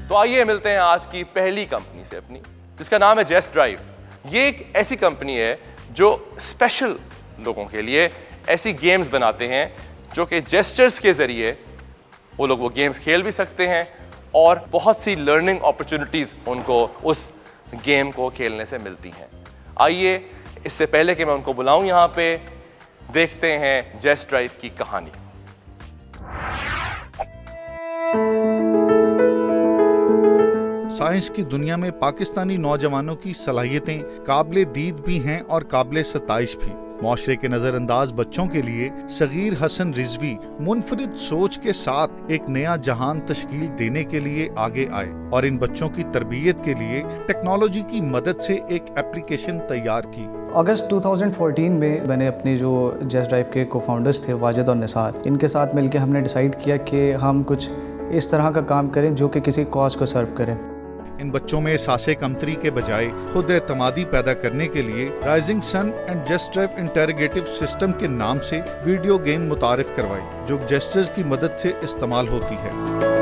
तो आइए मिलते हैं आज की पहली कंपनी से अपनी, जिसका नाम है जेस्ट ड्राइव। ये एक ऐसी कंपनी है जो स्पेशल लोगों के लिए ऐसी गेम्स बनाते हैं जो कि जेस्चर्स के ज़रिए वो लोग वो गेम्स खेल भी सकते हैं और बहुत सी लर्निंग अपॉर्चुनिटीज़ उनको उस गेम को खेलने से मिलती हैं। आइए इससे पहले कि मैं उनको बुलाऊं यहाँ पे, देखते हैं जेस्ट ड्राइव की कहानी। साइंस की दुनिया में पाकिस्तानी नौजवानों की सलाहियतें काबिले दीद भी हैं और काबिले सताइश भी। माशरे के नजरअंदाज बच्चों के लिए सगीर हसन रिजवी मुनफरिद सोच के साथ एक नया जहान तश्कील देने के लिए आगे आए और इन बच्चों की तरबियत के लिए टेक्नोलॉजी की मदद से एक एप्लीकेशन तैयार की। अगस्त 2014 में मैंने अपने जो जेस्ट ड्राइव के को-फाउंडर्स थे वाजिद और निसार, इनके साथ मिलकर हमने डिसाइड किया कि हम कुछ इस तरह का काम करें जो कि किसी कॉज को सर्व करें। इन बच्चों में सासे कमतरी के बजाय खुद एतमादी पैदा करने के लिए rising sun and zest drive interrogative system के नाम से वीडियो गेम मुतारिफ करवाई जो जेस्चर्स की मदद से इस्तेमाल होती है।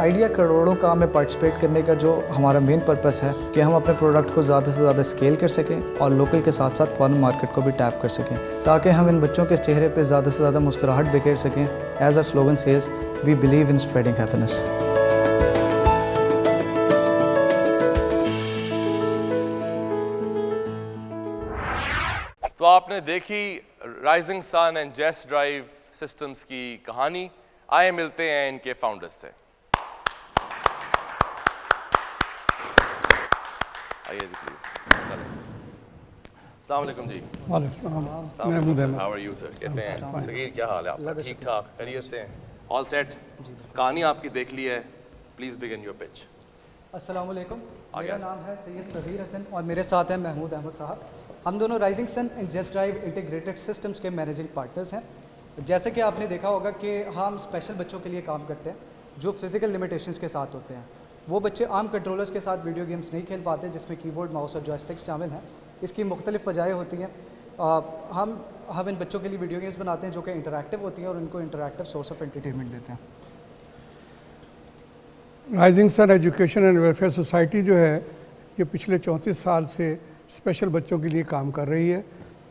आइडिया करोड़ों का में पार्टिसिपेट करने का जो हमारा मेन पर्पस है कि हम अपने प्रोडक्ट को ज़्यादा से ज़्यादा स्केल कर सकें और लोकल के साथ साथ फॉरेन मार्केट को भी टैप कर सकें, ताकि हम इन बच्चों के चेहरे पे ज़्यादा से ज़्यादा मुस्कुराहट बिखेर सकें। As a slogan says, we believe in spreading happiness. तो आपने देखी rising sun and zest drive systems की कहानी। आए मिलते हैं इनके फाउंडर्स से। आइए जी प्लीज। अस्सलाम वालेकुम जी। वालेकुम। How are you sir? कैसे हैं? सगीर क्या हाल है आपका? ठीक ठाक, खैरियत से हैं? All set? कहानी आपकी देख ली है, प्लीज बिगिन योर पिच। अस्सलाम वालेकुम, मेरा नाम है सैयद सगीर हसन और मेरे साथ हैं महमूद अहमद साहब। हम दोनों rising sun and zest drive integrated systems के मैनेजिंग पार्टनर्स हैं। जैसे कि आपने देखा होगा कि हम स्पेशल बच्चों के लिए काम करते हैं जो फिज़िकल लिमिटेशंस के साथ होते हैं। वो बच्चे आम कंट्रोलर्स के साथ वीडियो गेम्स नहीं खेल पाते जिसमें कीबोर्ड, माउस और जॉयस्टिक्स शामिल हैं। इसकी मुख्तलिफ वजहें होती हैं। हम इन बच्चों के लिए वीडियो गेम्स बनाते हैं जो कि इंटरैक्टिव होती हैं और उनको इंटरैक्टिव सोर्स ऑफ एंटरटेनमेंट देते हैं। Rising sun education and welfare society जो है ये पिछले 34 साल से स्पेशल बच्चों के लिए काम कर रही है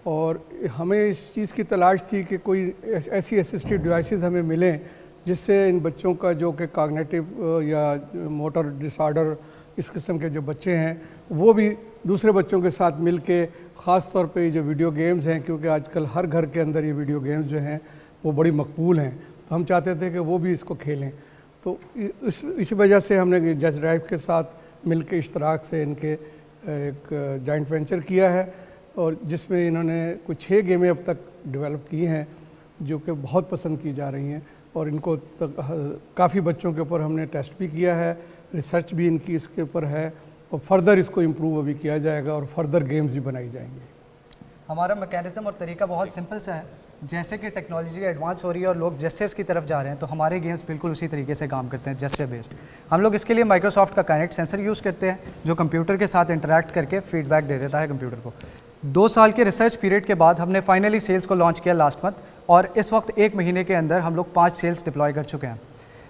और हमें इस चीज़ की तलाश थी कि कोई ऐसी असिस्टिव डिवाइसेस हमें मिलें जिससे इन बच्चों का जो कि कॉग्निटिव या मोटर डिसऑर्डर इस किस्म के जो बच्चे हैं वो भी दूसरे बच्चों के साथ मिल के ख़ास तौर पे जो वीडियो गेम्स हैं, क्योंकि आजकल हर घर के अंदर ये वीडियो गेम्स जो हैं वो बड़ी मकबूल हैं, तो हम चाहते थे कि वो भी इसको खेलें। तो इस वजह से हमने जेस्ट ड्राइव के साथ मिल के इश्तराक से इनके एक जॉइंट वेंचर किया है और जिसमें इन्होंने कुछ 6 गेमें अब तक डेवलप की हैं जो कि बहुत पसंद की जा रही हैं और इनको काफ़ी बच्चों के ऊपर हमने टेस्ट भी किया है, रिसर्च भी इनकी इसके ऊपर है और फर्दर इसको इम्प्रूव अभी किया जाएगा और फर्दर गेम्स भी बनाई जाएंगी। हमारा मैकेनिज़्म और तरीका बहुत सिंपल सा है। जैसे कि टेक्नोलॉजी एडवांस हो रही है और लोग जेस्चर्स की तरफ जा रहे हैं, तो हमारे गेम्स बिल्कुल उसी तरीके से काम करते हैं, जेस्चर बेस्ड। हम लोग इसके लिए माइक्रोसॉफ्ट का काइनेक्ट सेंसर यूज़ करते हैं जो कंप्यूटर के साथ इंटरैक्ट करके फीडबैक दे देता है कंप्यूटर को। 2 साल के रिसर्च पीरियड के बाद हमने फाइनली सेल्स को लॉन्च किया लास्ट मंथ और इस वक्त 1 महीने के अंदर हम लोग 5 सेल्स डिप्लॉय कर चुके हैं।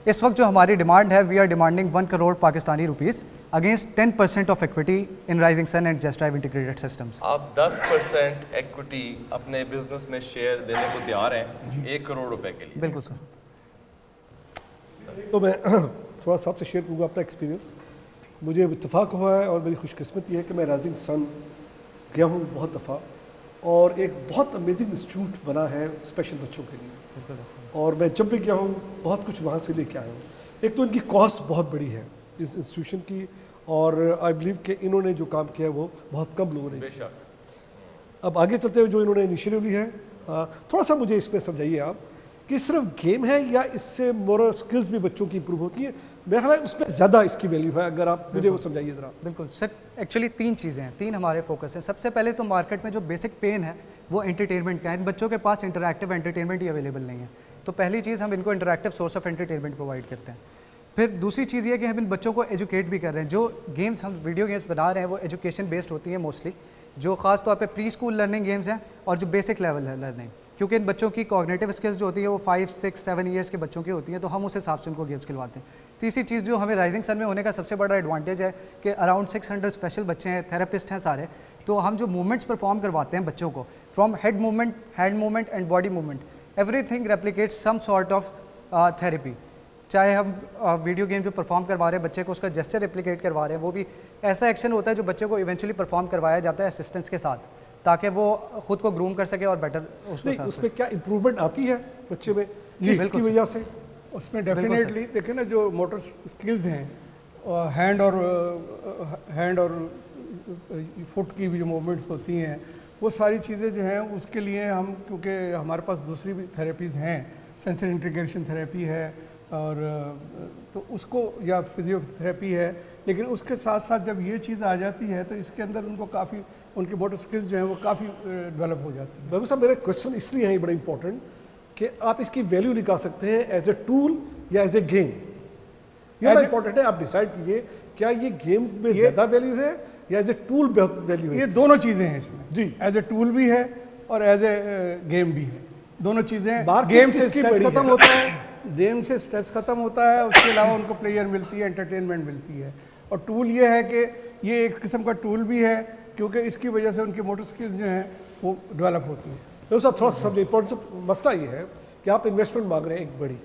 इस वक्त जो हमारी डिमांड है, we are demanding 1 crore Pakistani rupees against 10% of equity in rising sun and zest drive integrated systems. आप 10% इक्विटी अपने बिजनेस में शेयर देने को तैयार हैं 1 करोड़ रुपए के लिए? बिल्कुल सर। तो मैं थोड़ा सा आपसे शेयर करूँगा अपना एक्सपीरियंस। मुझे इत्तेफाक हुआ है और मेरी खुशकिस्मती है कि मैं राइजिंग सन गया हूँ बहुत दफ़ा और एक बहुत अमेजिंग इंस्टीट्यूट बना है स्पेशल बच्चों के लिए और मैं जब भी गया हूँ बहुत कुछ वहाँ से लेके आया हूँ। एक तो इनकी कॉस्ट बहुत बड़ी है इस इंस्टीट्यूशन की और आई बिलीव कि इन्होंने जो काम किया है वो बहुत कम लोगों ने किया। अब आगे चलते हुए जो इन्होंने इनिशिएटिव ली है, थोड़ा सा मुझे इसमें समझाइए आप कि सिर्फ गेम है या इससे मोरल स्किल्स भी बच्चों की इंप्रूव होती है? मेरा ख्याल है उसमें ज़्यादा इसकी वैल्यू है, अगर आप मुझे वो समझाइए ज़रा। बिल्कुल सर, एक्चुअली 3 चीज़ें हैं, 3 हमारे फोकस हैं। सबसे पहले तो मार्केट में जो बेसिक पेन है वो एंटरटेनमेंट का है। इन बच्चों के पास इंटरैक्टिव एंटरटेनमेंट ही अवेलेबल नहीं है, तो पहली चीज़ हम इनको interactive source of entertainment provide करते हैं। फिर दूसरी चीज़ ये कि हम इन बच्चों को एजुकेट भी कर रहे हैं। जो गेम्स हम वीडियो गेम्स बना रहे हैं वो एजुकेशन बेस्ड होती हैं मोस्टली, जो ख़ास तौर पे प्री स्कूल लर्निंग गेम्स हैं और जो बेसिक लेवल है लर्निंग, क्योंकि इन बच्चों की कॉग्निटिव स्किल्स जो होती है वो 5, 6, 7 ईयर्स के बच्चों की होती हैं, तो हम उस हिसाब से उनको गेम्स खिलवाते हैं। तीसरी चीज़ जो हमें राइजिंग सन में होने का सबसे बड़ा एडवांटेज है कि अराउंड 600 स्पेशल बच्चे हैं, थेरेपिस्ट हैं सारे, तो हम जो मूवमेंट्स परफॉर्म करवाते हैं बच्चों को, from head movement, hand movement and body movement, everything replicates some sort of therapy. चाहे हम वीडियो गेम जो परफॉर्म करवा रहे हैं बच्चे को, उसका जेस्चर रेप्लिकेट करवा रहे हैं, वो भी ऐसा एक्शन होता है जो बच्चे को इवेंचुअली परफॉर्म करवाया जाता है असिस्टेंस के साथ, ताकि वो खुद को ग्रूम कर सके और बेटर उसको उसमें क्या इम्प्रूवमेंट आती है बच्चे में इसकी वजह से? उसमें डेफिनेटली देखिए ना, जो मोटर स्किल्स हैं, हैंड और फुट की भी जो मूवमेंट्स होती हैं, वो सारी चीज़ें जो हैं उसके लिए हम, क्योंकि हमारे पास दूसरी भी थेरेपीज़ हैं, सेंसरी इंटीग्रेशन थेरेपी है और तो उसको, या फिजियोथेरेपी है, लेकिन उसके साथ साथ जब ये चीज़ आ जाती है तो इसके अंदर उनको काफ़ी, उनकी मोटर स्किल्स जो हैं वो काफ़ी डेवलप हो जाती है। बाबू साहब, मेरा क्वेश्चन इसलिए है बड़ा इंपॉर्टेंट कि आप इसकी वैल्यू निकाल सकते हैं एज ए टूल या एज ए गेम। ये बड़ा इंपॉर्टेंट है, आप डिसाइड कीजिए क्या ये गेम में ज़्यादा वैल्यू है या एज ए टूल वैल्यू है? ये दोनों चीज़ें हैं इसमें जी, एज ए टूल भी है और एज ए गेम भी है, दोनों चीज़ें। Market गेम से किसकी स्ट्रेस बड़ी खत्म है? होता है, गेम से स्ट्रेस खत्म होता है, उसके अलावा उनको प्लेयर मिलती है, एंटरटेनमेंट मिलती है। और टूल ये है कि ये एक किस्म का टूल भी है, क्योंकि इसकी वजह से उनकी मोटर स्किल्स जो हैं वो डेवलप होती हैं। बाबू साहब थोड़ा सा समझिए, इंपॉर्टेंट मसला ये है कि आप इन्वेस्टमेंट मांग रहे हैं एक बड़ी,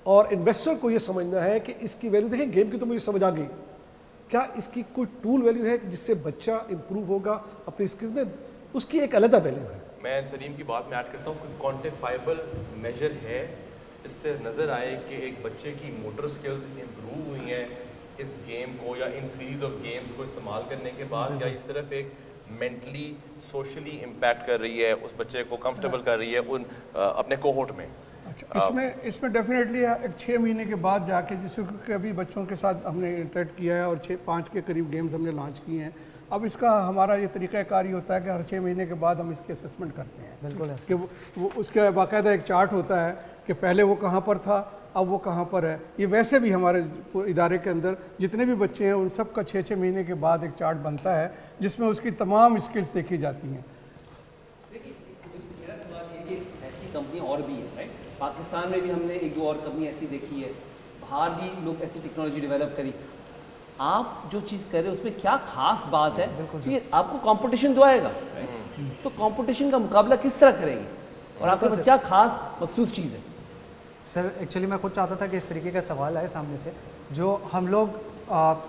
और इन्वेस्टर को ये समझना है कि इसकी वैल्यू, देखिए गेम की तो मुझे समझ आ गई, क्या इसकी कोई टूल वैल्यू है जिससे बच्चा इंप्रूव होगा अपनी स्किल्स में, उसकी एक अलग वैल्यू है? मैं सलीम की बात में ऐड करता हूँ, कोई क्वान्टिफाइबल मेजर है इससे नज़र आए कि एक बच्चे की मोटर स्किल्स इम्प्रूव हुई हैं इस गेम को या इन सीरीज ऑफ गेम्स को इस्तेमाल करने के बाद, या ये सिर्फ एक मेंटली सोशली इम्पैक्ट कर रही है, उस बच्चे को कंफर्टेबल कर रही है उन अपने कोहोर्ट में? अच्छा, इसमें डेफिनेटली एक 6 महीने के बाद जाके, जैसे कि अभी बच्चों के साथ हमने इंटरेक्ट किया है और 5 के करीब गेम्स हमने लॉन्च किए हैं, अब इसका हमारा ये तरीक़ाकार होता है कि हर 6 महीने के बाद हम इसकी असेसमेंट करते हैं। बिल्कुल कि वो उसका बाकायदा एक चार्ट होता है कि पहले वो कहाँ पर था, अब वो कहाँ पर है। ये वैसे भी हमारे इदारे के अंदर जितने भी बच्चे हैं उन सब का 6-6 महीने के बाद एक चार्ट बनता है जिसमें उसकी तमाम स्किल्स देखी जाती हैं। देखिए, मेरा सवाल ये कि ऐसी कंपनी और भी है, राइट? पाकिस्तान में भी हमने 1-2 और कंपनी ऐसी देखी है, बाहर भी लोग ऐसी टेक्नोलॉजी डेवलप करी। आप जो चीज़ कर रहे हैं उसमें क्या खास बात है? क्योंकि आपको कंपटीशन तो आएगा, तो कंपटीशन का मुकाबला किस तरह करेंगे और आपके पास क्या खास मखसूस चीज़ है? सर एक्चुअली मैं खुद चाहता था कि इस तरीके का सवाल आए सामने से। जो हम लोग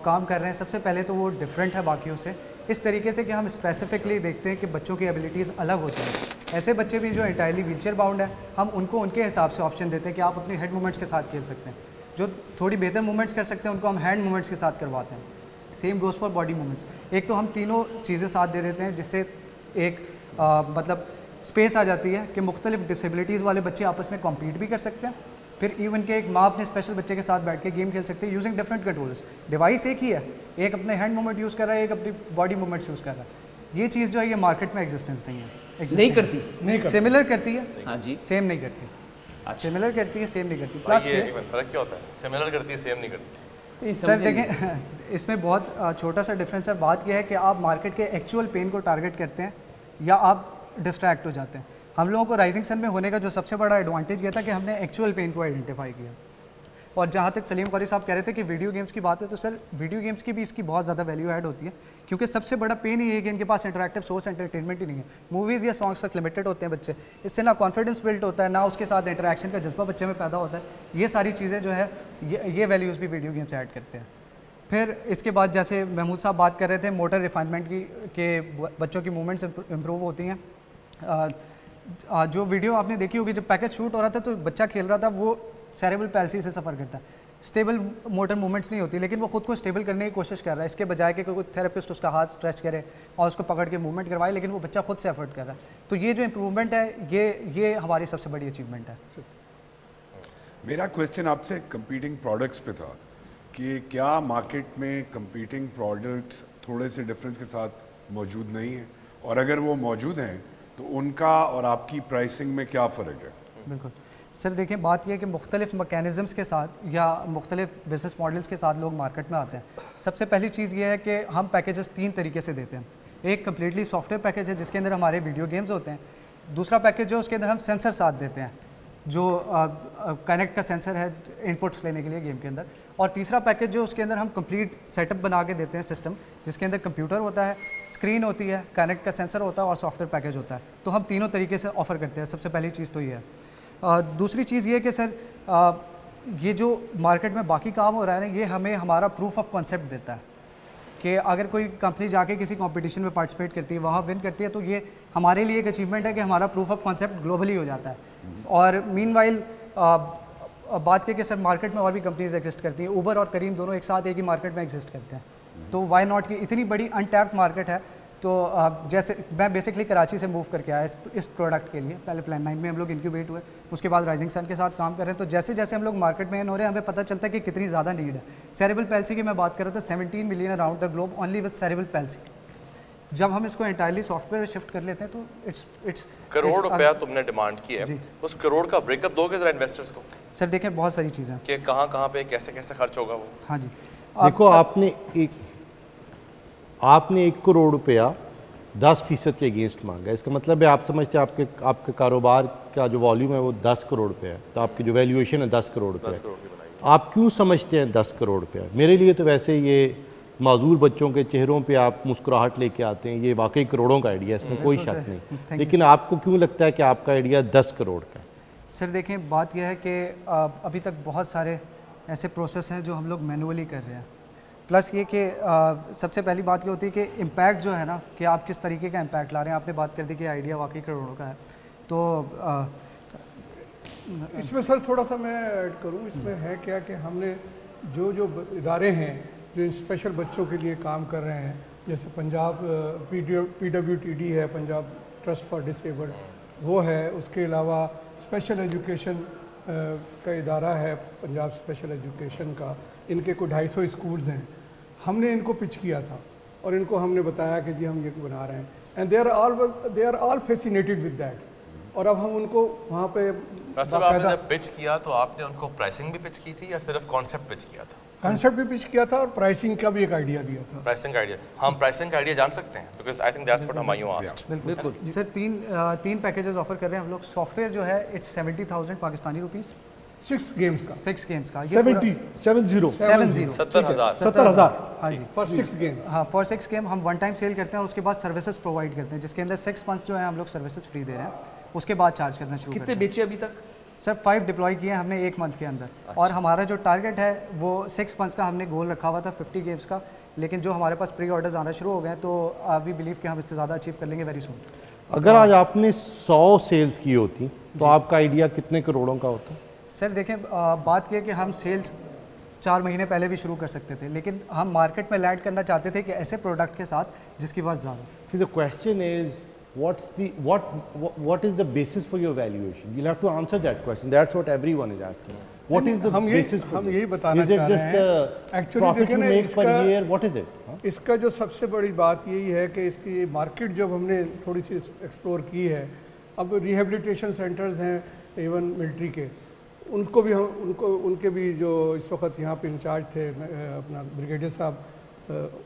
काम कर रहे हैं सबसे पहले तो वो डिफरेंट है बाकियों से, इस तरीके से कि हम स्पेसिफिकली देखते हैं कि बच्चों की एबिलिटीज़ अलग होती हैं। ऐसे बच्चे भी जो इंटायरली व्हीलचेयर बाउंड है, हम उनको उनके हिसाब से ऑप्शन देते हैं कि आप अपने हेड मूवमेंट्स के साथ खेल सकते हैं। जो थोड़ी बेहतर मूवमेंट्स कर सकते हैं उनको हम हैंड मूवमेंट्स के साथ करवाते हैं। Same goes for body movements. एक तो हम तीनों चीज़ें साथ दे देते हैं जिससे एक मतलब स्पेस आ जाती है कि मुख्तलिफ डिसेबिलिटीज़ वाले बच्चे आपस में कॉम्पीट भी कर सकते हैं। फिर इवन के एक माँ अपने स्पेशल बच्चे के साथ बैठ के गेम खेल सकते हैं यूजिंग डिफरेंट कंट्रोल्स। डिवाइस एक ही है, एक अपने हैंड मूवमेंट यूज़ कर रहा है, एक अपनी बॉडी मूवमेंट्स यूज़ कर रहा है। ये चीज़ जो है ये मार्केट में एग्जिस्टेंस नहीं है, नहीं करती, सिमिलर करती है, हाँ जी, सेम नहीं करती। सिमिलर करती है, सेम नहीं करती। प्लस प्लस ये फर्क क्या होता है? सिमिलर करती है, सेम नहीं करती? सर देखें इसमें बहुत छोटा सा डिफरेंस है। बात यह है कि आप मार्केट के एक्चुअल पेन को टारगेट करते हैं या आप डिस्ट्रैक्ट हो जाते हैं। हम लोगों को राइजिंग सन में होने का जो सबसे बड़ा एडवांटेज ये था कि हमने एक्चुअल पेन को आइडेंटिफाई किया। और जहाँ तक सलीम कौरी साहब कह रहे थे कि वीडियो गेम्स की बात है, तो सर वीडियो गेम्स की भी इसकी बहुत ज़्यादा वैल्यू ऐड होती है, क्योंकि सबसे बड़ा पेन ही है कि इनके पास इंटरैक्टिव सोर्स एंटरटेनमेंट ही नहीं है। मूवीज़ या सॉन्ग्स तक लिमिटेड होते हैं बच्चे, इससे ना कॉन्फिडेंस बिल्ड होता है, ना उसके साथ इंटरैक्शन का जज्बा बच्चे में पैदा होता है। ये सारी चीज़ें जो है ये वैल्यूज़ भी वीडियो गेम्स ऐड करते हैं। फिर इसके बाद जैसे महमूद साहब बात कर रहे थे मोटर रिफाइनमेंट की, के बच्चों की मूवमेंट्स इम्प्रूव होती हैं। जो वीडियो आपने देखी होगी, जब पैकेज शूट हो रहा था तो बच्चा खेल रहा था, वो सेरेब्रल पैल्सी से सफ़र करता है, स्टेबल मोटर मूवमेंट्स नहीं होती, लेकिन वो खुद को स्टेबल करने की कोशिश कर रहा है, इसके बजाय कि कोई थेरेपिस्ट उसका हाथ स्ट्रेच करे और उसको पकड़ के मूवमेंट करवाए, लेकिन वो बच्चा खुद से एफर्ट कर रहा है। तो ये जो इम्प्रूवमेंट है ये हमारी सबसे बड़ी अचीवमेंट है। मेरा क्वेश्चन आपसे कंपीटिंग प्रोडक्ट्स पे था कि क्या मार्केट में कंपीटिंग प्रोडक्ट्स थोड़े से डिफरेंस के साथ मौजूद नहीं हैं, और अगर वो मौजूद हैं तो उनका और आपकी प्राइसिंग में क्या फ़र्क है? बिल्कुल सर, देखिए बात यह है कि मुख्तलिफ मैकेनिज़म्स के साथ या मुख्तलिफ बिजनेस मॉडल्स के साथ लोग मार्केट में आते हैं। सबसे पहली चीज़ ये है कि हम पैकेजेस 3 तरीके से देते हैं। एक कम्प्लीटली सॉफ्टवेयर पैकेज है जिसके अंदर हमारे वीडियो गेम्स होते हैं, दूसरा पैकेज जो उसके अंदर हम सेंसर साथ देते हैं, जो कनेक्ट का सेंसर है इनपुट्स लेने के लिए गेम के अंदर। और तीसरा पैकेज जो उसके अंदर हम कंप्लीट सेटअप बना के देते हैं सिस्टम, जिसके अंदर कंप्यूटर होता है, स्क्रीन होती है, कनेक्ट का सेंसर होता है और सॉफ्टवेयर पैकेज होता है। तो हम तीनों तरीके से ऑफ़र करते हैं। सबसे पहली चीज़ तो ये है। दूसरी चीज़ ये कि सर ये जो मार्केट में बाकी काम हो रहा है ना, ये हमें हमारा प्रूफ ऑफ कॉन्सेप्ट देता है कि अगर कोई कंपनी जाके किसी कंपटीशन में पार्टिसिपेट करती है, वहाँ विन करती है, तो ये हमारे लिए एक अचीवमेंट है कि हमारा प्रूफ ऑफ कॉन्सेप्ट ग्लोबली हो जाता है। और मीनवाइल बात की कि सर मार्केट में और भी कंपनीज एग्जिस्ट करती हैं, उबर और करीम दोनों एक साथ एक ही मार्केट में एग्जिस्ट करते हैं, तो वाई नॉट की इतनी बड़ी अनटैप्ड मार्केट है। तो जैसे मैं बेसिकली कराची से मूव करके आया इस प्रोडक्ट के लिए, पहले प्लान 9 में हम लोग इंक्यूबेट हुए, उसके बाद राइजिंग सन के साथ काम कर रहे हैं। तो जैसे जैसे हम लोग मार्केट में इन हो रहे हैं, हमें पता चलता है कि कितनी ज़्यादा नीड है। सेरेब्रल पैल्सी की मैं बात कर रहा था, 17 million around the globe only with cerebral palsy. जब हम इसको एंटायरली सॉफ्टवेयर शिफ्ट कर लेते हैं तो इट्स करोड़ रुपया तुमने डिमांड की है, उस करोड़ का ब्रेकअप दोगे जरा इन्वेस्टर्स को? सर देखें बहुत सारी चीज़ें कि कहाँ पे कैसे कैसे खर्च होगा वो। हाँ जी, देखो आपने 1 करोड़ रुपया 10% के अगेंस्ट मांगा है। इसका मतलब है आप समझते हैं आपके कारोबार का जो वॉल्यूम है वो 10 करोड़ रुपया है, तो आपकी जो वैल्यूएशन है 10 करोड़ रुपया है। आप क्यों समझते हैं 10 करोड़ रुपया? मेरे लिए तो वैसे ये माजूर बच्चों के चेहरों पे आप मुस्कुराहट लेके आते हैं, ये वाकई करोड़ों का आइडिया है, इसमें कोई शक नहीं। लेकिन आपको क्यों लगता है कि आपका आइडिया 10 करोड़ का है? सर देखें बात यह है कि अभी तक बहुत सारे ऐसे प्रोसेस हैं जो हम लोग मैनुअली कर रहे हैं। प्लस ये कि सबसे पहली बात ये होती है कि इम्पैक्ट जो है ना, कि आप किस तरीके का इम्पैक्ट ला रहे हैं। आपने बात कर दी कि आइडिया वाकई करोड़ों का है, तो इसमें सर थोड़ा सा मैं ऐड करूँ, इसमें है क्या कि हमने जो इदारे हैं जो स्पेशल बच्चों के लिए काम कर रहे हैं, जैसे पंजाब PWTD है, पंजाब ट्रस्ट फॉर डिसेबल्ड, वो है। उसके अलावा स्पेशल एजुकेशन का इदारा है, पंजाब स्पेशल एजुकेशन का, इनके को 250 स्कूल्स हैं। हमने इनको पिच किया था और इनको हमने बताया कि जी हम ये बना रहे हैं, and they are all fascinated with that. और अब हम उनको वहाँ पे आपने जब पिच किया तो आपने उनको प्राइसिंग भी पिच की थी या सिर्फ कॉन्सेप्ट पिच किया था? कॉन्सेप्ट भी पिच किया था और प्राइसिंग का भी एक आइडिया दिया था। प्राइसिंग का आइडिया, हम प्राइसिंग का आइडिया जान सकते हैं? Because I think that's what Humayun asked. बिल्कुल सर, तीन पैकेजेस ऑफर कर रहे हैं हम लोग। सॉफ्टवेयर जो है इट्स 70,000 पाकिस्तानी रुपीस, 6 गेम्स का 70,000 हाँ जी फॉर 6 गेम। हाँ, फॉर 6 गेम हम वन टाइम सेल करते हैं और उसके बाद सर्विसेज प्रोवाइड करते हैं, जिसके अंदर 6 मंथ्स जो है हम लोग सर्विसेज फ्री दे रहे हैं, उसके बाद चार्ज करना शुरू। कितने बेचे अभी तक? सर 5 डिप्लॉय किए हैं हमने 1 मंथ के अंदर। और हमारा जो टारगेट है वो 6 मंथ्स का हमने गोल रखा हुआ था 50 गेम्स का, लेकिन जो हमारे पास प्री ऑर्डर्स आना शुरू हो गए हैं, तो वी बिलीव कि हम इससे ज़्यादा अचीव कर लेंगे वेरी सून। अगर आज आपने 100 सेल्स की होती तो आपका आइडिया कितने करोड़ों का होता? सर देखें बात यह कि हम सेल्स 4 महीने पहले भी शुरू कर सकते थे, लेकिन हम मार्केट में लैंड करना चाहते थे कि ऐसे प्रोडक्ट के साथ जिसकी वर्थ ज़्यादा। The question is what is the basis for your valuation? You'll have to answer that question. That's what everyone is asking. What is the basis for हम this? यही बताना Is it चाह रहे just हैं the profit you make per year? What is it? इसका जो सबसे बड़ी बात यही है कि इसकी मार्केट जब हमने थोड़ी सी एक्सप्लोर की है, अब रिहेबिलिटेशन सेंटर्स हैं इवन मिलिट्री के, उनको भी हम उनके भी जो इस वक्त यहाँ पे इंचार्ज थे अपना ब्रिगेडियर साहब,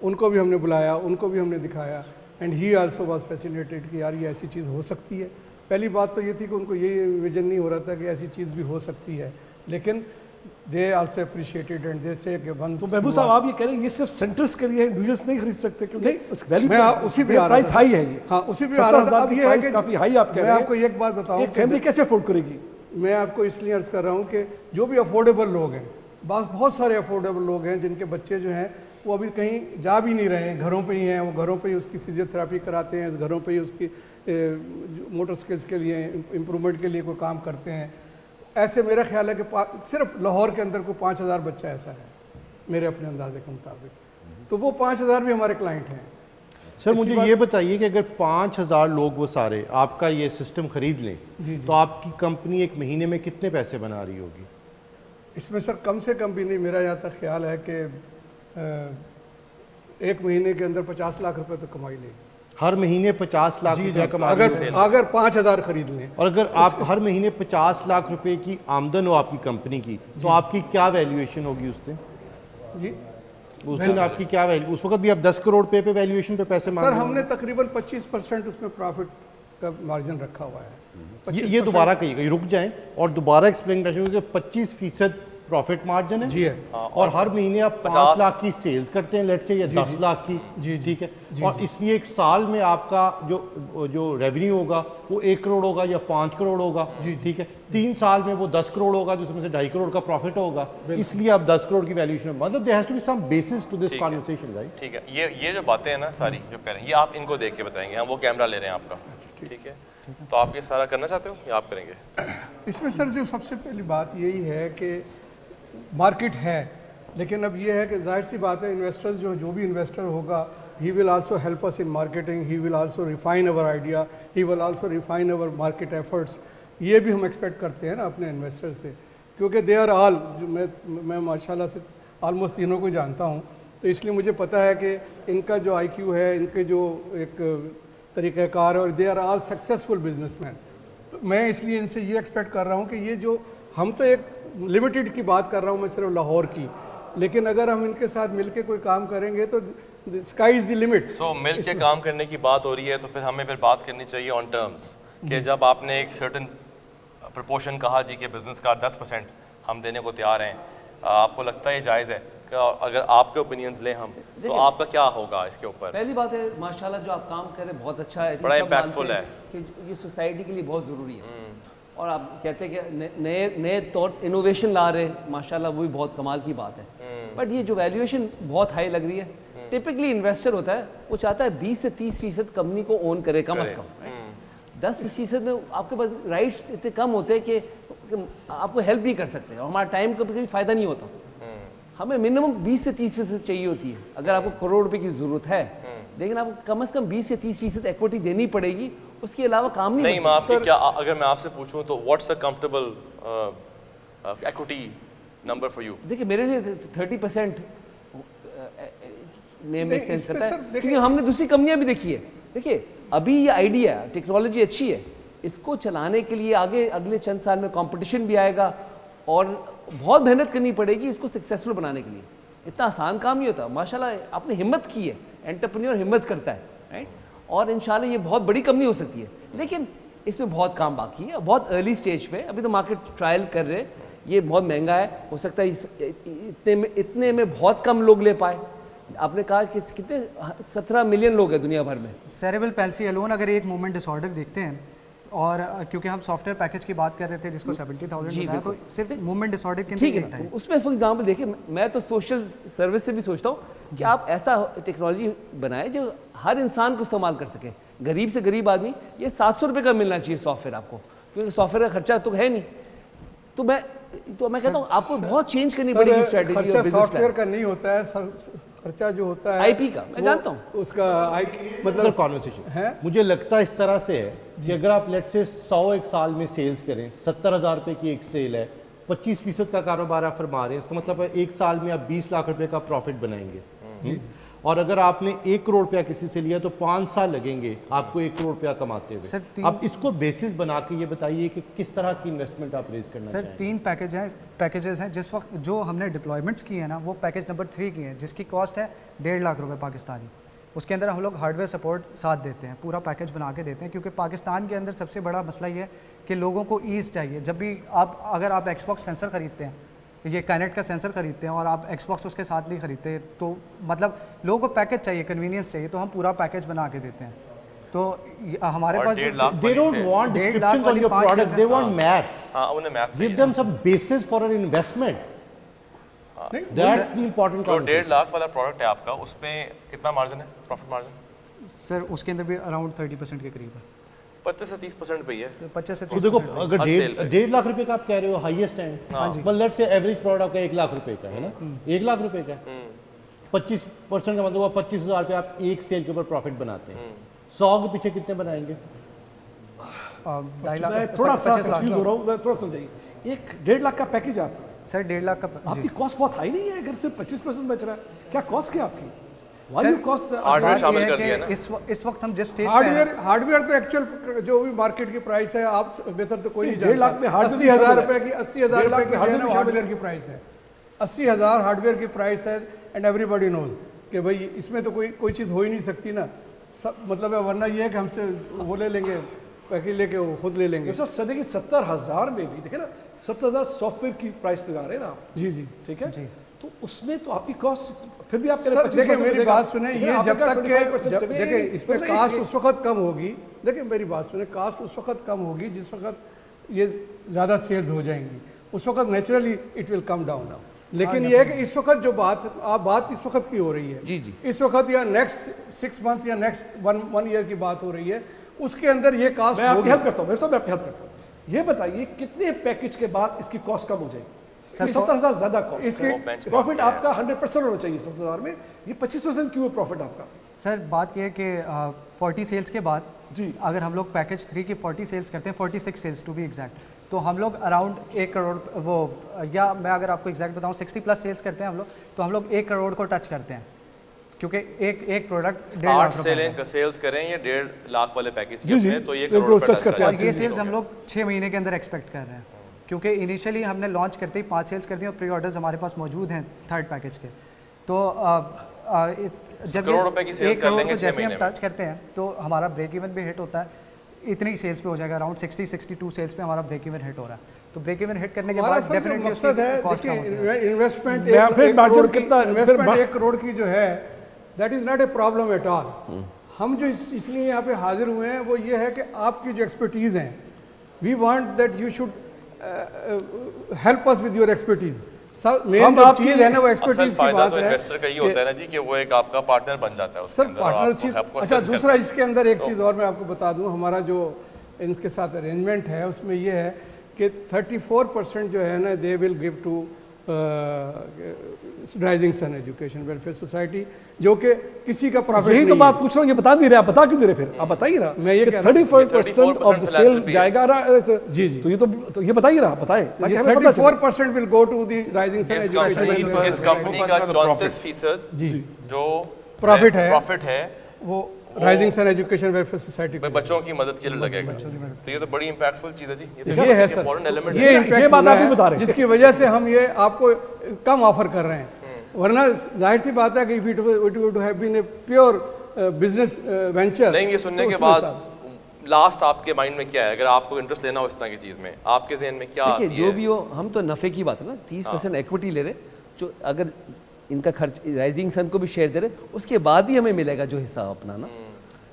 उनको भी हमने बुलाया, उनको भी हमने दिखाया, and he also was fascinated कि यार ये ऐसी चीज़ हो सकती है। पहली बात तो ये थी कि उनको ये विजन नहीं हो रहा था कि ऐसी चीज़ भी हो सकती है, लेकिन they also appreciated and they से कि वन। तो महबूब साहब आप ये कह रहे हैं ये सिर्फ सेंटर्स के लिए इंडिविजुअल्स नहीं खरीद सकते क्योंकि उस वैल्यू मैं उसी पे प्राइस हाई है ये। हाँ, उसी पे आ रहा था। अब ये है कि काफ़ी हाई आप कह रहे हैं। मैं आपको एक बात बताऊँ, एक फैमिली कैसे अफोर्ड करेगी? मैं आपको इसलिए अर्ज़ कर रहा हूँ कि जो भी अफोर्डेबल लोग हैं, बहुत सारे अफोर्डेबल लोग हैं जिनके बच्चे जो हैं वो अभी कहीं जा भी नहीं रहे हैं, घरों पे ही हैं, वो घरों पे ही उसकी फिजियोथेरेपी कराते हैं, घरों पे ही उसकी मोटर स्किल्स के लिए इम्प्रूवमेंट के लिए कोई काम करते हैं। ऐसे मेरा ख्याल है कि सिर्फ लाहौर के अंदर को 5,000 बच्चा ऐसा है मेरे अपने अंदाजे के मुताबिक, तो वो 5,000 भी हमारे क्लाइंट हैं। सर मुझे ये बताइए कि अगर 5,000 लोग वो सारे आपका ये सिस्टम खरीद लें तो आपकी कंपनी एक महीने में कितने पैसे बना रही होगी? इसमें सर कम से कम भी नहीं, मेरा यहाँ तक ख्याल है कि 1 महीने के अंदर 50 लाख रुपए तो कमाई लेगी। हर महीने 50 लाख रुपए कमा अगर 5,000 खरीद लें। और अगर आप हर महीने 50 लाख रुपए की आमदन हो आपकी कंपनी की, तो आपकी क्या वैल्यूएशन होगी उस दिन? जी उस दिन आपकी क्या वैल्यू? उस वक्त भी आप 10 करोड़ पे वैल्यूएशन पे पैसे मांग सर रहे हैं? हमने तकरीबन 25% उसमें प्रॉफिट का मार्जिन रखा हुआ है। ये दोबारा कहिएगा, रुक जाएं और दोबारा एक्सप्लेन कर कि 25% प्रॉफिट मार्जिन है जी है, और हर महीने आप 5 लाख की सेल्स करते हैं लेट्स से, या 10 लाख की, जी ठीक है, और इसलिए एक साल में आपका जो रेवेन्यू होगा वो 1 करोड़ होगा या 5 करोड़ होगा, ठीक है, 3 साल में वो 10 करोड़ होगा जिसमें से 2.5 करोड़ का प्रॉफिट होगा, इसलिए आप 10 करोड़ की वैल्यूएशन, मतलब there has to be some basis to this conversation, right? ठीक है, ये जो बातें हैं ना सारी जो कह रहे हैं, ये आप इनको देख के बताएंगे, हम वो कैमरा ले रहे हैं आपका, ठीक है, तो आप ये सारा करना चाहते हो या आप करेंगे? इसमें सर जो सबसे पहली बात यही है कि मार्केट है, लेकिन अब ये है कि जाहिर सी बात है इन्वेस्टर्स जो भी इन्वेस्टर होगा, he will also help us in marketing, he will also refine our idea, he will also refine our market efforts. ये भी हम एक्सपेक्ट करते हैं ना अपने इन्वेस्टर से, क्योंकि दे आर ऑल, जो मैं माशाल्लाह से ऑलमोस्ट तीनों को जानता हूँ, तो इसलिए मुझे पता है कि इनका जो IQ है, इनके जो एक तरीक़ाकार है, और they are all successful businessman. तो मैं इसलिए इनसे ये एक्सपेक्ट कर रहा हूँ कि ये जो हम तो एक लिमिटेड की बात कर रहा हूँ मैं सिर्फ लाहौर की, लेकिन अगर हम इनके साथ मिलके कोई काम करेंगे तो स्काई इज द लिमिट। सो मिल के काम करने की बात हो रही है तो फिर हमें फिर बात करनी चाहिए ऑन टर्म्स कि जब आपने एक सर्टेन प्रपोर्शन कहा जी कि बिजनेस का 10% हम देने को तैयार हैं, आपको लगता है ये जायज़ है? अगर आपके ओपिनियंस लें हम तो आपका क्या होगा इसके ऊपर? पहली बात है माशाल्लाह जो आप काम कर रहे हैं बहुत अच्छा है, बड़ा इम्पैक्टफुल है कि ये सोसाइटी के लिए बहुत ज़रूरी है, और आप कहते हैं कि नए तौर इनोवेशन ला रहे हैं, माशाल्लाह वो भी बहुत कमाल की बात है। बट ये जो वैल्यूएशन बहुत हाई लग रही है, टिपिकली इन्वेस्टर होता है वो चाहता है 20 से 30% कंपनी को ओन करे कम अज़ कम, 10% में आपके पास राइट्स इतने कम होते हैं कि आपको हेल्प भी कर सकते हैं, और हमारा टाइम का कभी फ़ायदा नहीं होता। हमें मिनिमम 20 से 30% चाहिए होती है अगर आपको करोड़ रुपए की ज़रूरत है, लेकिन आपको कम से कम 20 से 30% इक्विटी देनी पड़ेगी, उसके अलावा काम नहीं मैं आपकी क्या, अगर मैं आपसे पूछूं तो what's a comfortable equity number for you? देखिए मेरे लिए 30% में मेक सेंस करता है, क्योंकि हमने दूसरी कंपनियां भी देखी है। देखिए अभी ये आइडिया टेक्नोलॉजी अच्छी है, इसको चलाने के लिए आगे अगले चंद साल में कंपटीशन भी आएगा और बहुत मेहनत करनी पड़ेगी इसको सक्सेसफुल बनाने के लिए। इतना आसान काम नहीं होता, माशाल्लाह आपने हिम्मत की है, एंटरप्रेन्योर हिम्मत करता है, राइट, और इंशाल्लाह ये बहुत बड़ी कंपनी हो सकती है, लेकिन इसमें बहुत काम बाकी है, बहुत अर्ली स्टेज पे, अभी तो मार्केट ट्रायल कर रहे हैं, ये बहुत महंगा है, हो सकता है इतने में बहुत कम लोग ले पाए। आपने कहा कि कितने 17 मिलियन लोग हैं दुनिया भर में। सेरेब्रल पैल्सी अलोन अगर एक मूवमेंट डिसऑर्डर देखते हैं, और क्योंकि हम सॉफ्टवेयर पैकेज की बात कर रहे थे जिसको 70,000 बताया, तो सिर्फ मूवमेंट डिसऑर्डर के ठीक है, उसमें फॉर एग्जांपल देखिए मैं तो सोशल सर्विस से भी सोचता हूँ कि आप ऐसा टेक्नोलॉजी बनाए जो हर इंसान को इस्तेमाल कर सके, गरीब से गरीब आदमी, ये 700 रुपये का मिलना चाहिए सॉफ्टवेयर आपको, क्योंकि सॉफ्टवेयर का खर्चा तो है नहीं। तो मैं कहता हूँ आपको बहुत चेंज करनी पड़ेगी स्ट्रेटेजी और बिजनेस प्लान। सॉफ्टवेयर का नहीं होता है, खर्चा जो होता है आईपी का, मैं जानता हूँ उसका मतलब कॉन्वर्सेशन है। मुझे लगता है इस तरह से है कि अगर आप लेट से 100 एक साल में सेल्स करें, 70,000 रुपये की एक सेल है, 25% का कारोबार आप फरमा रहे हैं, इसका मतलब है एक साल में आप 20 लाख रुपए का प्रॉफिट बनाएंगे, और अगर आपने 1 करोड़ रुपया किसी से लिया तो 5 साल लगेंगे आपको 1 करोड़ रुपया कमाते हुए। अब इसको बेसिस बना के ये बताइए कि किस तरह की इन्वेस्टमेंट आप रेज करना सर? 3 पैकेजेस हैं जिस वक्त जो हमने डिप्लॉयमेंट्स किए हैं ना, वो पैकेज नंबर 3 की है, जिसकी कॉस्ट है 1.5 लाख रुपए पाकिस्तानी। उसके अंदर हम लोग हार्डवेयर सपोर्ट साथ देते हैं, पूरा पैकेज बना के देते हैं, क्योंकि पाकिस्तान के अंदर सबसे बड़ा मसला ये है कि लोगों को ईज़ चाहिए। जब भी अगर आप एक्सबॉक्स सेंसर खरीदते हैं, ये काइनेक्ट का सेंसर खरीदते हैं और आप एक्सबॉक्स उसके साथ नहीं खरीदते, तो मतलब लोगों को पैकेज चाहिए, कन्वीनियंस चाहिए, तो हम पूरा पैकेज बना के देते हैं। तो हमारे पास they don't want descriptions on your product, they want maths. उन्हें maths Give them some basis for an investment. That's the important जो concept. 1.5 लाख वाला प्रोडक्ट है आपका, उसमें कितना मार्जिन है, प्रॉफिट मार्जिन? सर उसके अंदर भी अराउंड 30% के करीब है, 25 से 30% पे ही है। तो 25 से तो देखो 30%। अगर हर सेल पे। 1.5 लाख रुपए का आप कह रहे हो हाईएस्ट है, मतलब लेट्स से एवरेज प्रोडक्ट आपका 1 लाख रुपए का है ना, 1 लाख रुपए का 25% का मतलब हुआ 25,000 रुपये आप एक सेल के ऊपर प्रॉफिट बनाते हैं। 100 के पीछे कितने बनाएंगे? 2.5 लाख। मैं थोड़ा सा कंफ्यूज हो रहा हूँ, मैं थोड़ा समझाइए। एक 1.5 लाख का पैकेज आप सर 1.5 लाख का आपकी कॉस्ट बहुत हाई नहीं है? अगर सिर्फ 25% बच रहा है, क्या कॉस्ट क्या आपकी? सर, कॉस्ट हार्डवेयर शामिल कर दिया ना। इस वक्त हम जिस स्टेज पे हैं, हार्डवेयर तो एक्चुअल जो भी मार्केट की प्राइस है, आप बेहतर तो कोई नहीं 1.5 लाख में हार्डवेयर 80,000 रुपए की 80,000 रुपए की हार्डवेयर हार्डवेयर की प्राइस है, 80,000 हार्डवेयर की प्राइस है, एंड एवरीबॉडी नोज कि भाई इसमें तो कोई चीज़ हो ही नहीं सकती ना, सब मतलब है, वरना ये है कि हमसे वो ले लेंगे पैकेज लेके वो खुद ले लेंगे। सर सर देखिए 70,000 में भी देखे ना, 70,000 सॉफ्टवेयर की प्राइस लगा रहे हैं ना आप, जी जी ठीक है, तो उसमें तो आपकी कॉस्ट फिर भी आप कह रहे सर हैं देखिए 25% मेरी देगा। बात सुने, लेकिन ये आप जब अगर तक 25% से के भी- देखिए इस पे मतलब कास्ट it's- उस वक्त कम होगी, देखिए मेरी बात सुने, कास्ट उस वक्त कम होगी जिस वक्त ये ज़्यादा सेल्स हो जाएंगी, उस वक्त naturally it will come down. लेकिन ये है कि इस वक्त जो बात इस वक्त की हो रही है, जी, जी। इस वक्त या नेक्स्ट 6 मंथ या नेक्स्ट वन ईयर की बात हो रही है, उसके अंदर ये कास्ट मैं आपकी होगी। हेल्प करता हूँ, मेरे साहब मैं आपकी हेल्प करता हूँ। ये बताइए कितने पैकेज के बाद इसकी कॉस्ट कम हो जाएगी? 70,000 ज्यादा कॉस्ट, इसके प्रॉफिट आपका 100% होना चाहिए 70,000 में, ये 25% क्यों है प्रॉफिट आपका? सर बात यह है कि 40 सेल्स के बाद जी। अगर हम लोग पैकेज 3 की 40 सेल्स करते हैं, 46 सेल्स टू बी एग्जैक्ट, तो हम लोग अराउंड 1 करोड़ वो, या मैं अगर आपको एग्जैक्ट बताऊं 60+ सेल्स करते हैं हम लोग, तो हम लोग 1 करोड़ को टच करते हैं, क्योंकि एक प्रोडक्ट 60 सेल्स करें ये 1.5 लाख वाले पैकेज जी, जी, में, तो ये करोड़ करोड़ पे touch करते हैं। और ये सेल्स हम लोग 6 महीने के अंदर एक्सपेक्ट कर रहे हैं, क्योंकि इनिशियली हमने लॉन्च करते ही 5 सेल्स कर दी और प्री ऑर्डर्स हमारे पास मौजूद हैं थर्ड पैकेज के। तो जब करोड़ रुपए की sales 1 कर करोड़ लेंगे को 6 जैसे हम महीने में। टच करते हैं तो हमारा ब्रेक इवन भी हिट होता है, इतनी सेल्स पे हो जाएगा, अराउंड 60-62 सेल्स पे हमारा ब्रेक इवन हिट हो रहा है। तो ब्रेक इवन हिट करने के हमारा बाद सर जो डेफिनेटली मकसद है, कॉस्ट कम होती है। देखिए इन्वेस्टमेंट मैं फिर margin कितना- इन्वेस्टमेंट फिर 1 करोड़ की जो है, that is not a problem at all. हम जो इसलिए यहाँ पे हाजिर हुए हैं वो ये है कि आपकी जो एक्सपर्टीज हैं, we want that you should help us with your expertise. मेन हम जो आपकी- चीज़ है ना वो असल एक्सपर्टीज की फायदा बात तो है इन्वेस्टर का ही होता है ना जी, कि वो एक आपका पार्टनर बन जाता है उसके सर अंदर, और आपको पार्टनरशिप। आपको अच्छा assist करता दूसरा है। इसके अंदर एक चीज़ और मैं आपको बता दूं, हमारा जो इनके साथ अरेंजमेंट है उसमें ये है कि 34% जो है ना they will give to rising sun education welfare society, जो कि किसी का प्रॉफिट यही नहीं तो है। बात पूछ रहा हूँ, ये बता नहीं रहे, आप बता क्यों दे रहे फिर? आप बताइए ना, मैं ये कह रहा हूँ, 35% ऑफ द सेल philanthropy है। जाएगा ना ऐसे। जी, जी। तो ये बताइए ना, आप बताएं ताकि ये हमें पता चले। 34% will go to the rising sun इस एजुकेशन कंपनी का 34% जी जो प्रॉफिट है वो rising sun education welfare society भाई बच्चों की मदद के लिए लगेगा। तो ये तो बड़ी इंपैक्टफुल चीज है जी, ये है सर, इंपॉर्टेंट एलिमेंट ये है। इम्पैक्ट ये बात आप भी बता रहे हैं। जिसकी वजह से हम ये आपको कम ऑफर कर रहे हैं, वरना जाहिर सी बात है कि if it would have been a pure business venture. नहीं, ये सुनने के बाद लास्ट आपके माइंड में क्या है, अगर आपको इंटरेस्ट लेना हो इस तरह की चीज में, आपके जहन में क्या देखिए आती जो है? भी हो, हम तो नफ़े की बात है ना, 30% इक्विटी ले रहे, जो अगर इनका खर्च राइजिंग सन को भी शेयर दे रहे, उसके बाद ही हमें मिलेगा जो हिस्सा अपना ना।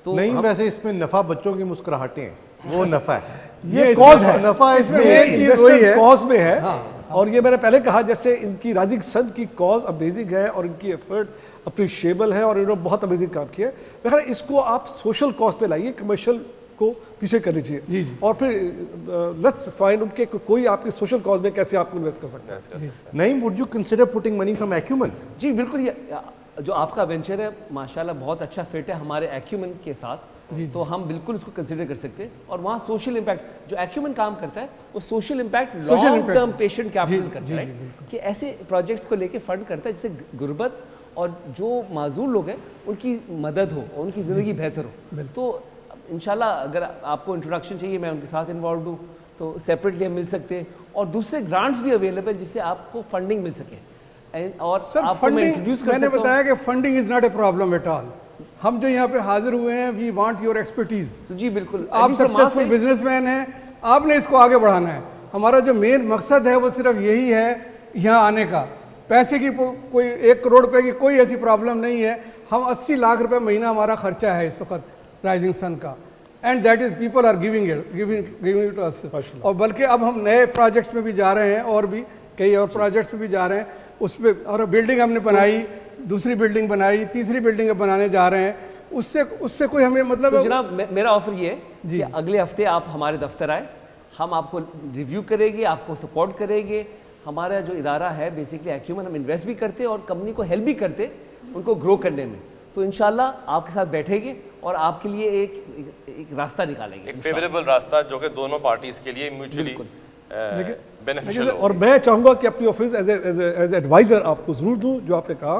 तो नहीं हम- वैसे इसमें नफा बच्चों की मुस्कुराहटें हैं, वो नफा है, ये कॉज है, नफा इसमें इसमें मेन चीज वही है। कॉज में है। और ये मैंने पहले कहा, जैसे इनकी राइजिंग सन की कॉज अमेजिंग है और इनकी एफर्ट अप्रिशिएबल है और इन्होंने बहुत अमेजिंग काम किया है। मैं इसको आप सोशल कॉज पे लाइए, कमर्शियल को पीछे कर लीजिए जी, जी। और फिर लेट्स फाइंड उनके कोई आपकी सोशल कॉज में कैसे आप इन्वेस्ट कर सकते हैं। नहीं, would you consider putting money from Acumen? जी बिल्कुल, ये जो आपका वेंचर है माशाल्लाह बहुत अच्छा फिट है हमारे एक्यूमेन के साथ, तो हम बिल्कुल इसको कंसिडर कर सकते हैं। और वहाँ सोशल इम्पैक्ट जो एक्यूमेन काम करता है, वो social impact long term patient capital करता है, कि ऐसे प्रोजेक्ट्स को लेके फंड करता है जिससे गुर्बत और जो माजूर लोग हैं उनकी मदद हो और उनकी ज़िंदगी बेहतर हो। तो इंशाल्लाह अगर आपको इंट्रोडक्शन चाहिए, मैं उनके साथ इन्वॉल्व हूँ, तो सेपरेटली हम मिल सकते हैं। और दूसरे ग्रांट्स भी अवेलेबल जिससे आपको फंडिंग मिल सके। और सर आपको मैं फंडिंग, इंट्रोड्यूस कर मैंने सकता हूँ। बताया कि funding is not a problem at all. हम जो यहाँ पे हाजिर हुए हैं, वी वांट योर एक्सपर्टीज। तो जी बिल्कुल, आप सक्सेसफुल बिजनेसमैन हैं, आपने इसको आगे बढ़ाना है। हमारा जो मेन मकसद है वो सिर्फ यही है यहाँ आने का। पैसे की कोई 1 करोड़ रुपए की कोई ऐसी प्रॉब्लम नहीं है। हम 80 लाख रुपए महीना हमारा खर्चा है इस वक्त राइजिंग सन का, and that is people are giving it to us. और बल्कि अब हम नए प्रोजेक्ट्स में भी जा रहे हैं, और भी कई और प्रोजेक्ट्स में भी जा रहे हैं। उसमें और बिल्डिंग हमने बनाई, दूसरी बिल्डिंग बनाई, तीसरी बिल्डिंग बनाने जा रहे हैं। उससे कोई हमें मतलब तो जनाब मेरा ऑफर ये है कि अगले हफ्ते आप हमारे दफ्तर आए, हम आपको रिव्यू करेंगे, आपको सपोर्ट करेंगे। हमारा जो इदारा है बेसिकली एक्यूमेन, हम इन्वेस्ट भी करते और कंपनी को हेल्प भी करते उनको ग्रो करने में। तो इंशाल्लाह आपके साथ बैठेंगे और आपके लिए एक रास्ता निकालेंगे, एक फेवरेबल रास्ता जो कि दोनों पार्टीज के लिए म्यूचुअली बेनिफिशियल हो। और मैं चाहूंगा कि अपनी ऑफिस एज एडवाइजर आपको जरूर दूं, जो आपने कहा।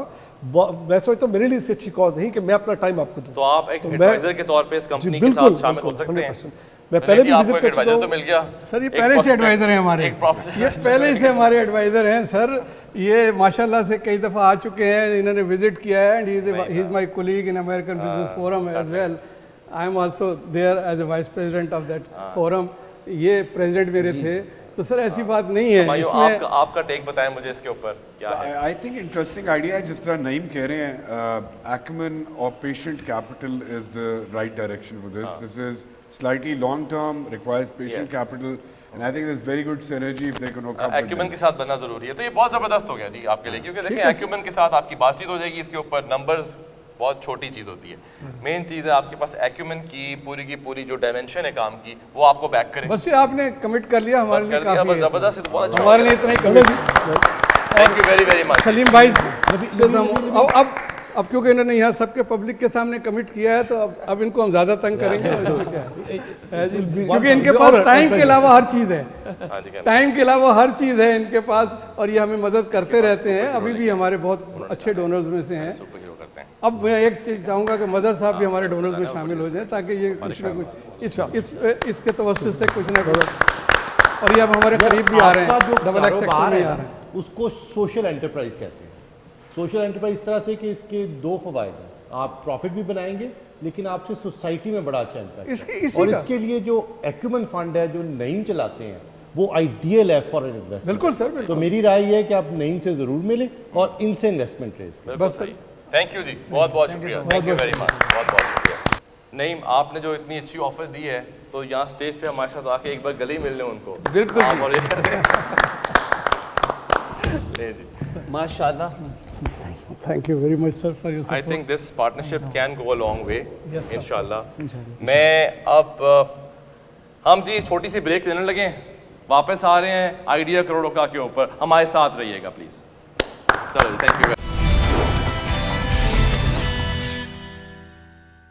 मैं समझता हूँ मेरे लिए इससे अच्छी कॉज नहीं कि मैं अपना टाइम आपको दूं। तो आप एक एडवाइजर के तौर पे इस कंपनी के बिल्कुल, साथ शामिल हो बिल्कुल, सकते हैं। 100%। मैं पहले भी आपको विजिट एक कर चुका एडवाइजर तो हूं। मिल गया सर, ये पहले से एडवाइजर हैं हमारे, ये पहले से हमारे एडवाइजर हैं सर। ये माशाल्लाह से कई दफ़ा आ चुके हैं, इन्होंने विजिट किया है, and he is my colleague in American business forum as well. I am also there as a vice president of that forum, ये प्रेसिडेंट मेरे थे, तो सर ऐसी बात नहीं है इसमें। आपका टेक बताएं मुझे इसके ऊपर क्या है। आई थिंक इंटरेस्टिंग आइडिया है, जिस तरह नईम कह रहे हैं, एक्मन और patient capital is the right direction for this. This is slightly long term, requires patient capital, and I think there is very good synergy if they can work out. Acumen के साथ बनना जरूरी है, तो ये बहुत जबरदस्त हो गया जी आपके लिए, क्योंकि देखिए एक्यूमेन के साथ आपकी बातचीत हो जाएगी, इसके ऊपर नंबर्स बहुत छोटी चीज़ होती है, मेन चीज़ है आपके पास एक्यूमेन की पूरी जो डायमेंशन है काम की, वो आपको बैक करे। बस ये आपने कमिट कर लिया हमारे लिए, काफी है। जबरदस्त है, तो बहुत अच्छा हमारे लिए इतना ही commit. Thank you very much Salim भाई अब क्योंकि इन्होंने यहाँ सबके पब्लिक के सामने कमिट किया है, तो अब इनको हम ज़्यादा तंग करेंगे क्योंकि इनके पास टाइम के अलावा हर चीज़ है, टाइम के अलावा हर चीज़ है इनके पास, और ये हमें मदद करते रहते हैं, अभी भी हमारे बहुत अच्छे डोनर्स में से हैं। अब मैं एक चीज़ चाहूँगा कि मदर साहब भी हमारे डोनर्स में शामिल हो जाएं, ताकि ये कुछ ना कुछ इसके तवज्जुह से कुछ ना कुछ, और ये अब हमारे करीब भी आ रहे हैं, डबल एक्स सेक्टर में आ रहे हैं, उसको सोशल एंटरप्राइज कहते हैं। सोशल एंटरप्राइज इस तरह से कि इसके दो फवायद हैं, आप प्रॉफिट भी बनाएंगे, लेकिन आपसे सोसाइटी में बड़ा अच्छा इम्पैक्ट, और इसके लिए जो एक्यूमेन फंड है जो नईम चलाते हैं, वो आइडियल है फॉर इन्वेस्टमेंट। बिल्कुल सर, तो मेरी राय है कि आप नईम से जरूर मिलें और इनसे इन्वेस्टमेंट रेज करें। बस सही। थैंक यू जी, बहुत बहुत शुक्रिया, थैंक यू वेरी मच, बहुत बहुत शुक्रिया। नईम, आपने जो इतनी अच्छी ऑफर दी है, तो यहाँ स्टेज पे हमारे साथ आके एक बार गले मिल लें उनको। बिल्कुल और ये कर दें। ले जी, माशाल्लाह। Thank you very much sir for your I think this partnership can go a long way इंशाल्लाह। मैं अब हम जी छोटी सी ब्रेक लेने लगे, वापस आ रहे हैं आइडिया करोड़ों का के ऊपर, हमारे साथ रहिएगा प्लीज। चलो, थैंक यू।